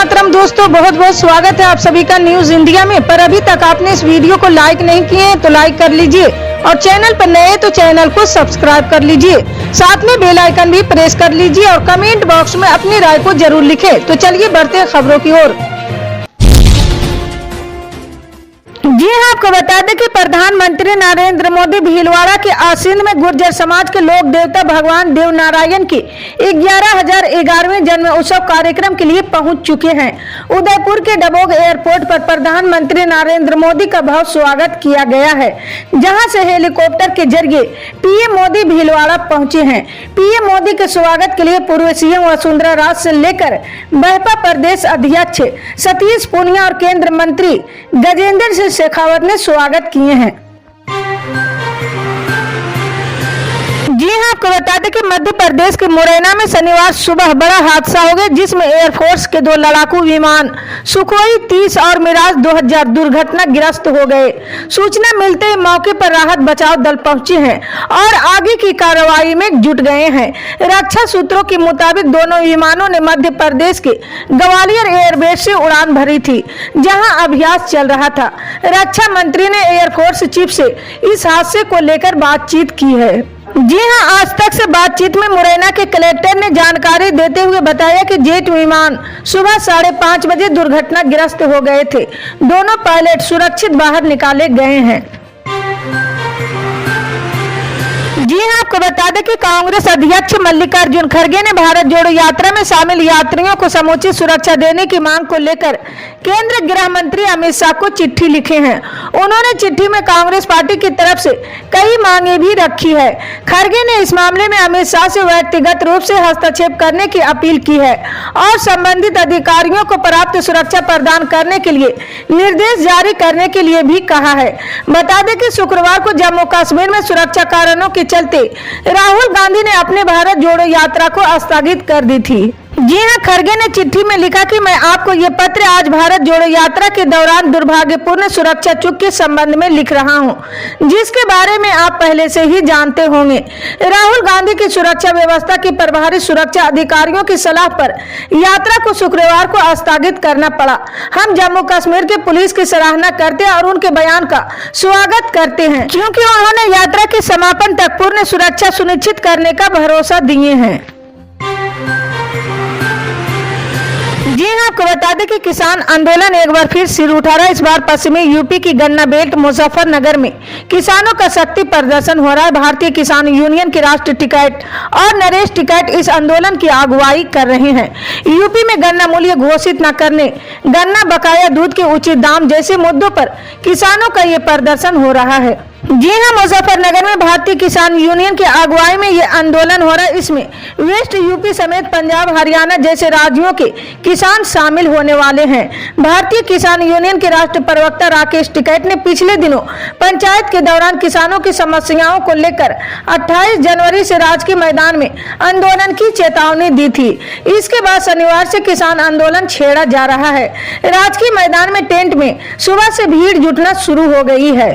मातरम दोस्तों, बहुत बहुत स्वागत है आप सभी का न्यूज इंडिया में। पर अभी तक आपने इस वीडियो को लाइक नहीं किए हैं तो लाइक कर लीजिए और चैनल पर नए हैं तो चैनल को सब्सक्राइब कर लीजिए। साथ में बेल आइकन भी प्रेस कर लीजिए और कमेंट बॉक्स में अपनी राय को जरूर लिखें। तो चलिए बढ़ते हैं खबरों की ओर। जी हाँ, आपको बता दें कि प्रधानमंत्री नरेंद्र मोदी भीलवाड़ा के आसीन में गुर्जर समाज के लोक देवता भगवान देव नारायण की 11,011वें जन्म उत्सव कार्यक्रम के लिए पहुंच चुके हैं। उदयपुर के डबोग एयरपोर्ट पर प्रधानमंत्री नरेंद्र मोदी का भव्य स्वागत किया गया है, जहां से हेलीकॉप्टर के जरिए पीएम मोदी भीलवाड़ा पहुंचे हैं। पीएम मोदी के स्वागत के लिए पूर्व सीएम वसुंधरा राजे से लेकर बसपा प्रदेश अध्यक्ष सतीश पूनिया और केंद्र मंत्री गजेंद्र सिंह शेखावत ने स्वागत किए हैं। जी हाँ, आपको बता दें कि मध्य प्रदेश के मुरैना में शनिवार सुबह बड़ा हादसा हो गया, जिसमें एयरफोर्स के 2 लड़ाकू विमान सुखोई 30 और मिराज 2000 दुर्घटनाग्रस्त हो गए। सूचना मिलते ही मौके पर राहत बचाव दल पहुंचे हैं और आगे की कार्रवाई में जुट गए हैं। रक्षा सूत्रों के मुताबिक दोनों विमानों ने मध्य प्रदेश के ग्वालियर एयरबेस से उड़ान भरी थी, जहां अभ्यास चल रहा था। रक्षा मंत्री ने एयरफोर्स चीफ से इस हादसे को लेकर बातचीत की है। जी हां, आज तक से बातचीत में मुरैना के कलेक्टर ने जानकारी देते हुए बताया कि जेट विमान सुबह 5:30 बजे दुर्घटनाग्रस्त हो गए थे। दोनों पायलट सुरक्षित बाहर निकाले गए हैं। जी हाँ, आपको बता दें कि कांग्रेस अध्यक्ष मल्लिकार्जुन खड़गे ने भारत जोड़ो यात्रा में शामिल यात्रियों को समुचित सुरक्षा देने की मांग को लेकर केंद्रीय गृह मंत्री अमित शाह को चिट्ठी लिखी है। उन्होंने चिट्ठी में कांग्रेस पार्टी की तरफ से कई मांगे भी रखी है। खड़गे ने इस मामले में अमित शाह से व्यक्तिगत रूप से हस्तक्षेप करने की अपील की है और संबंधित अधिकारियों को पर्याप्त सुरक्षा प्रदान करने के लिए निर्देश जारी करने के लिए भी कहा है। बता दें कि शुक्रवार को जम्मू कश्मीर में सुरक्षा कारणों के चलते राहुल गांधी ने अपने भारत जोड़ो यात्रा को स्थगित कर दी थी। जी हाँ, खड़गे ने चिट्ठी में लिखा कि मैं आपको ये पत्र आज भारत जोड़ो यात्रा के दौरान दुर्भाग्यपूर्ण सुरक्षा चूक के संबंध में लिख रहा हूँ, जिसके बारे में आप पहले से ही जानते होंगे। राहुल गांधी की सुरक्षा व्यवस्था के प्रभारी सुरक्षा अधिकारियों की सलाह पर यात्रा को शुक्रवार को स्थगित करना पड़ा। हम जम्मू कश्मीर के पुलिस की सराहना करते हैं और उनके बयान का स्वागत करते हैं, क्योंकि उन्होंने यात्रा के समापन तक पूर्ण सुरक्षा सुनिश्चित करने का भरोसा दिए हैं। जी हाँ, आपको बता दें कि किसान आंदोलन एक बार फिर सिर उठा रहा है। इस बार पश्चिमी यूपी की गन्ना बेल्ट मुजफ्फरनगर में किसानों का शक्ति प्रदर्शन हो रहा है। भारतीय किसान यूनियन के राष्ट्रीय टिकैत और नरेश टिकैत इस आंदोलन की अगुवाई कर रहे हैं। यूपी में गन्ना मूल्य घोषित न करने, गन्ना बकाया, दूध के उचित दाम जैसे मुद्दों पर किसानों का ये प्रदर्शन हो रहा है। जी हाँ, मुजफ्फरनगर में भारतीय किसान यूनियन की अगुवाई में ये आंदोलन हो रहा है। इसमें वेस्ट यूपी समेत पंजाब, हरियाणा जैसे राज्यों के किसान शामिल होने वाले हैं। भारतीय किसान यूनियन के राष्ट्रीय प्रवक्ता राकेश टिकैत ने पिछले दिनों पंचायत के दौरान किसानों की समस्याओं को लेकर 28 जनवरी से राजकीय मैदान में आंदोलन की चेतावनी दी थी। इसके बाद शनिवार से किसान आंदोलन छेड़ा जा रहा है। राजकीय मैदान में टेंट में सुबह से भीड़ जुटना शुरू हो गई है।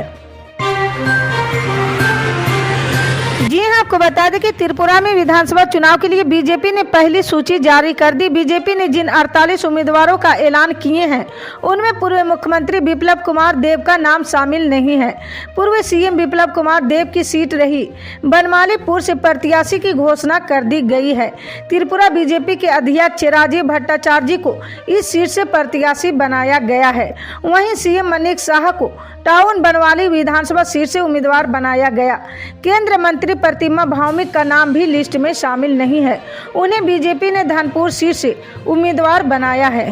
जी हाँ, आपको बता दें कि त्रिपुरा में विधानसभा चुनाव के लिए बीजेपी ने पहली सूची जारी कर दी। बीजेपी ने जिन 48 उम्मीदवारों का ऐलान किए हैं, उनमें पूर्व मुख्यमंत्री बिप्लब कुमार देब का नाम शामिल नहीं है। पूर्व सीएम बिप्लब कुमार देब की सीट रही बनमालीपुर से प्रत्याशी की घोषणा कर दी गई है। त्रिपुरा बीजेपी के अध्यक्ष राजीव भट्टाचार्य को इस सीट से प्रत्याशी बनाया गया है। वहीं सीएम मनीष शाह को टाउन बनवाली विधानसभा सीट से उम्मीदवार बनाया गया। केंद्रीय मंत्री प्रतिमा भौमिक का नाम भी लिस्ट में शामिल नहीं है। उन्हें बीजेपी ने धनपुर सीट से उम्मीदवार बनाया है।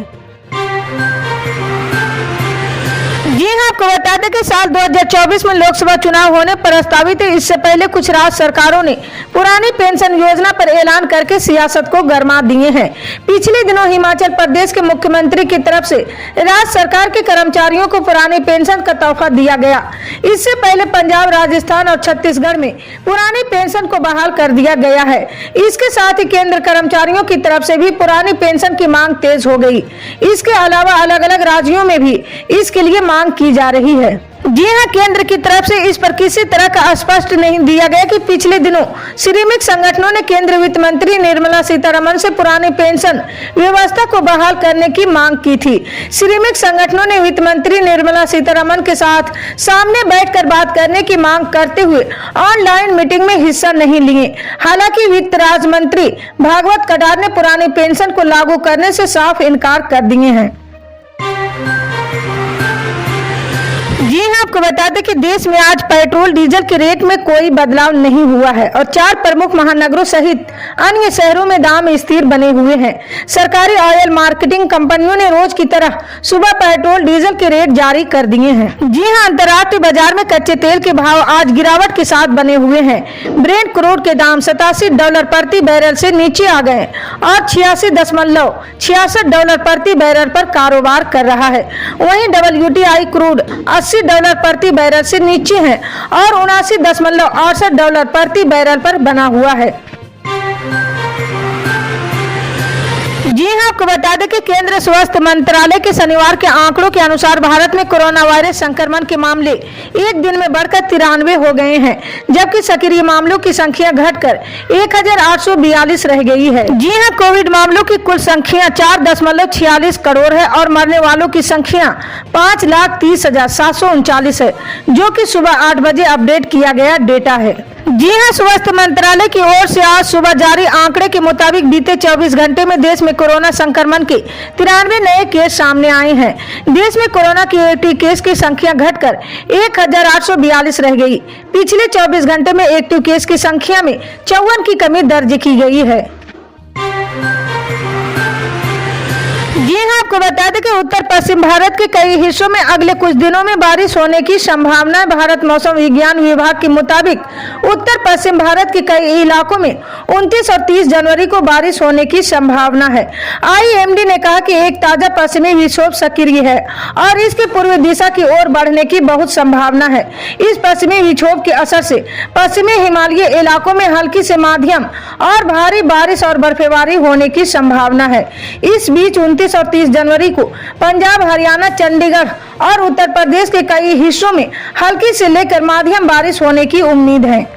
जी हाँ, आपको बता दें कि साल 2024 में लोकसभा चुनाव होने प्रस्तावित है। इससे पहले कुछ राज्य सरकारों ने पुरानी पेंशन योजना पर ऐलान करके सियासत को गरमा दिए हैं। पिछले दिनों हिमाचल प्रदेश के मुख्यमंत्री की तरफ से राज्य सरकार के कर्मचारियों को पुरानी पेंशन का तोहफा दिया गया। इससे पहले पंजाब, राजस्थान और छत्तीसगढ़ में पुरानी पेंशन को बहाल कर दिया गया है। इसके साथ ही केंद्र कर्मचारियों की तरफ से भी पुरानी पेंशन की मांग तेज हो गई। इसके अलावा अलग अलग राज्यों में भी इसके लिए मांग की जा रही है। जी हां, केंद्र की तरफ से इस पर किसी तरह का स्पष्ट नहीं दिया गया कि पिछले दिनों श्रमिक संगठनों ने केंद्रीय वित्त मंत्री निर्मला सीतारमण से पुरानी पेंशन व्यवस्था को बहाल करने की मांग की थी। श्रमिक संगठनों ने वित्त मंत्री निर्मला सीतारमण के साथ सामने बैठकर बात करने की मांग करते हुए ऑनलाइन मीटिंग में हिस्सा नहीं लिए। हालांकि वित्त राज्य मंत्री भागवत कटार ने पुरानी पेंशन को लागू करने से साफ इनकार कर दिए हैं। जी हां, आपको बता दें कि देश में आज पेट्रोल डीजल के रेट में कोई बदलाव नहीं हुआ है और 4 प्रमुख महानगरों सहित अन्य शहरों में दाम स्थिर बने हुए हैं। सरकारी ऑयल मार्केटिंग कंपनियों ने रोज की तरह सुबह पेट्रोल डीजल के रेट जारी कर दिए हैं। जी हां, अंतर्राष्ट्रीय बाजार में कच्चे तेल के भाव आज गिरावट के साथ बने हुए हैं। ब्रेंट क्रूड के दाम $87 प्रति बैरल से नीचे आ गए और $86.66 प्रति बैरल पर कारोबार कर रहा है। वहीं WTI क्रूड $80 प्रति बैरल से नीचे है और $79.68 प्रति बैरल पर बना हुआ है। जी हां, आपको बता दें कि केंद्रीय स्वास्थ्य मंत्रालय के शनिवार के आंकड़ों के अनुसार भारत में कोरोना वायरस संक्रमण के मामले एक दिन में बढ़कर 93 हो गए हैं, जबकि सक्रिय मामलों की संख्या घटकर 1842 रह गई है। जी हां, कोविड मामलों की कुल संख्या 4.46 करोड़ है और मरने वालों की संख्या 5,30,739 है, जो कि सुबह 8 बजे अपडेट किया गया डेटा है। जी हां, स्वास्थ्य मंत्रालय की ओर से आज सुबह जारी आंकड़े के मुताबिक बीते 24 घंटे में देश में कोरोना संक्रमण के 93 नए केस सामने आए हैं। देश में कोरोना के एक्टिव केस की संख्या घटकर 1842 रह गई। पिछले 24 घंटे में एक्टिव केस की संख्या में 54 की कमी दर्ज की गई है। जी हां, आपको बता दें कि उत्तर पश्चिम भारत के कई हिस्सों में अगले कुछ दिनों में बारिश होने की संभावना है। भारत मौसम विज्ञान विभाग के मुताबिक उत्तर पश्चिम भारत के कई इलाकों में 29 और 30 जनवरी को बारिश होने की संभावना है। IMD ने कहा कि एक ताजा पश्चिमी विक्षोभ सक्रिय है और इसके पूर्व दिशा की ओर बढ़ने की बहुत संभावना है। इस पश्चिमी विक्षोभ के असर से पश्चिमी हिमालयी इलाकों में हल्की से मध्यम और भारी बारिश और बर्फबारी होने की संभावना है। इस बीच 29 और 30 जनवरी को पंजाब, हरियाणा, चंडीगढ़ और उत्तर प्रदेश के कई हिस्सों में हल्की से लेकर मध्यम बारिश होने की उम्मीद है।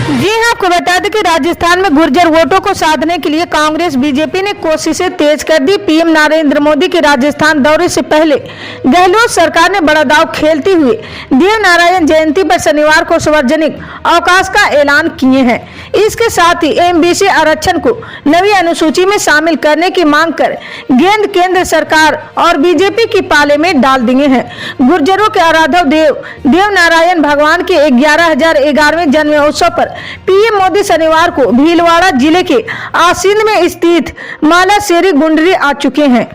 जी हां, आपको बता दें कि राजस्थान में गुर्जर वोटों को साधने के लिए कांग्रेस बीजेपी ने कोशिशें तेज कर दी। पीएम नरेंद्र मोदी के राजस्थान दौरे से पहले गहलोत सरकार ने बड़ा दांव खेलते हुए देव नारायण जयंती पर शनिवार को सार्वजनिक अवकाश का ऐलान किए हैं। इसके साथ ही MBC आरक्षण को नवी अनुसूची में शामिल करने की मांग कर गेंद केंद्र सरकार और बीजेपी की पाले में डाल दिए हैं। गुर्जरों के आराध्य देव नारायण भगवान के 11,011वें जन्मोत्सव पर पीएम मोदी शनिवार को भीलवाड़ा जिले के आसींद में स्थित मालाशेरी गुंडरी आ चुके हैं।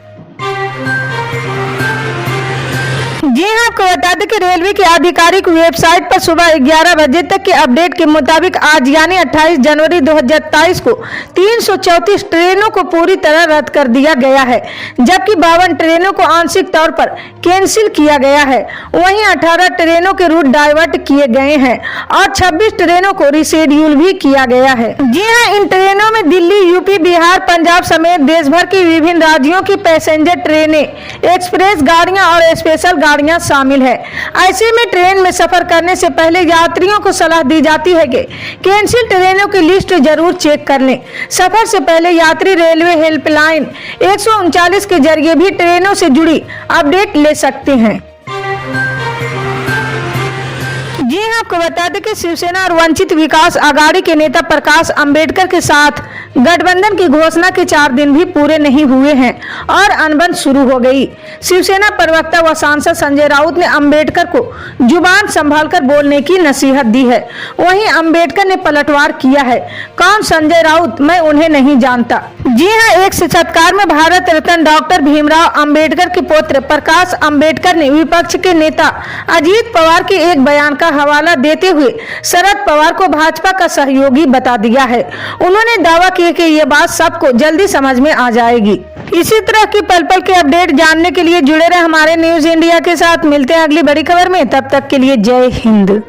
जी हां, आपको बता दें कि रेलवे की आधिकारिक वेबसाइट पर सुबह 11 बजे तक के अपडेट के मुताबिक आज यानी 28 जनवरी 2023 को 334 ट्रेनों को पूरी तरह रद्द कर दिया गया है, जबकि 52 ट्रेनों को आंशिक तौर पर कैंसिल किया गया है। वहीं 18 ट्रेनों के रूट डाइवर्ट किए गए हैं और 26 ट्रेनों को रिशेड्यूल भी किया गया है। जी हां, इन ट्रेनों में दिल्ली, यूपी, बिहार, पंजाब समेत देश भर की विभिन्न राज्यों की पैसेंजर ट्रेनें, एक्सप्रेस गाड़ियां और स्पेशल गाड़ियां शामिल है। ऐसे में ट्रेन में सफर करने से पहले यात्रियों को सलाह दी जाती है कि कैंसिल ट्रेनों की लिस्ट जरूर चेक कर लें। सफर से पहले यात्री रेलवे हेल्पलाइन 139 के जरिए भी ट्रेनों से जुड़ी अपडेट ले सकते हैं। जी हां, आपको बता दें कि शिवसेना और वंचित विकास आघाड़ी के नेता प्रकाश अंबेडकर के साथ गठबंधन की घोषणा के 4 दिन भी पूरे नहीं हुए हैं और अनबन शुरू हो गई। शिवसेना प्रवक्ता व सांसद संजय राउत ने अंबेडकर को जुबान संभालकर बोलने की नसीहत दी है। वहीं अंबेडकर ने पलटवार किया है। कौन संजय राउत? मैं उन्हें नहीं जानता। जी हां, एक साक्षात्कार में भारत रत्न डॉक्टर भीमराव अंबेडकर के पुत्र प्रकाश अंबेडकर ने विपक्ष के नेता अजीत पवार के एक बयान का हवाला देते हुए शरद पवार को भाजपा का सहयोगी बता दिया है। उन्होंने दावा किया कि ये बात सबको जल्दी समझ में आ जाएगी। इसी तरह की पल पल के अपडेट जानने के लिए जुड़े रहे हमारे न्यूज इंडिया के साथ। मिलते हैं अगली बड़ी खबर में, तब तक के लिए जय हिंद।